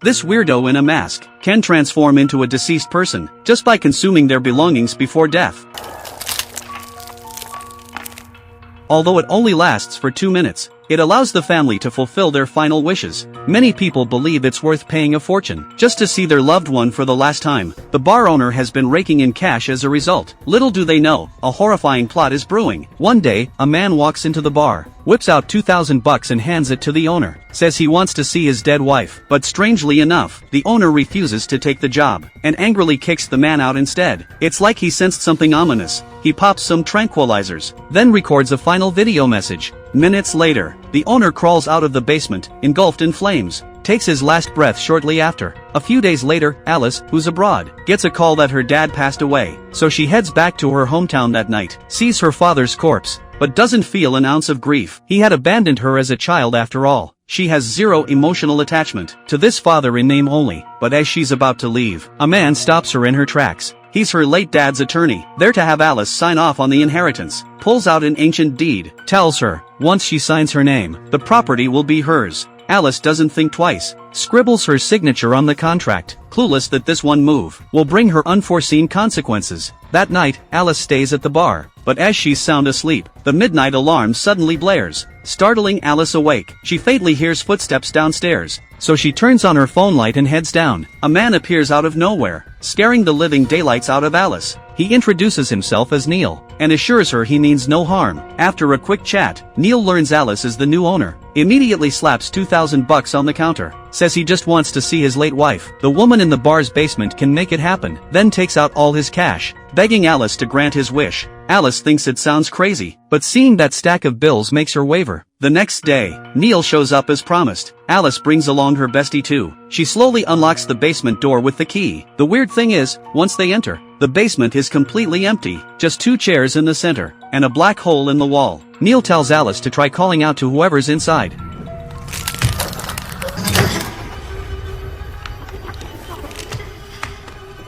This weirdo in a mask can transform into a deceased person just by consuming their belongings before death. Although it only lasts for 2 minutes, it allows the family to fulfill their final wishes. Many people believe it's worth paying a fortune just to see their loved one for the last time. The bar owner has been raking in cash as a result. Little do they know, a horrifying plot is brewing. One day, a man walks into the bar, whips out $2,000 and hands it to the owner, says he wants to see his dead wife, but strangely enough, the owner refuses to take the job, and angrily kicks the man out instead. It's like he sensed something ominous. He pops some tranquilizers, then records a final video message. Minutes later, the owner crawls out of the basement, engulfed in flames, takes his last breath shortly after. A few days later, Alice, who's abroad, gets a call that her dad passed away, so she heads back to her hometown that night, sees her father's corpse, but doesn't feel an ounce of grief. He had abandoned her as a child after all. She has zero emotional attachment to this father in name only, but as she's about to leave, a man stops her in her tracks. He's her late dad's attorney, there to have Alice sign off on the inheritance. Pulls out an ancient deed, tells her, once she signs her name, the property will be hers. Alice doesn't think twice, scribbles her signature on the contract, clueless that this one move will bring her unforeseen consequences. That night, Alice stays at the bar, but as she's sound asleep, the midnight alarm suddenly blares, startling Alice awake. She faintly hears footsteps downstairs, so she turns on her phone light and heads down. A man appears out of nowhere, scaring the living daylights out of Alice. He introduces himself as Neil, and assures her he means no harm. After a quick chat, Neil learns Alice is the new owner, immediately slaps $2,000 on the counter, says he just wants to see his late wife. The woman in the bar's basement can make it happen, then takes out all his cash, begging Alice to grant his wish. Alice thinks it sounds crazy, but seeing that stack of bills makes her waver. The next day, Neil shows up as promised. Alice brings along her bestie too. She slowly unlocks the basement door with the key. The weird thing is, once they enter, the basement is completely empty, just 2 chairs in the center, and a black hole in the wall. Neil tells Alice to try calling out to whoever's inside,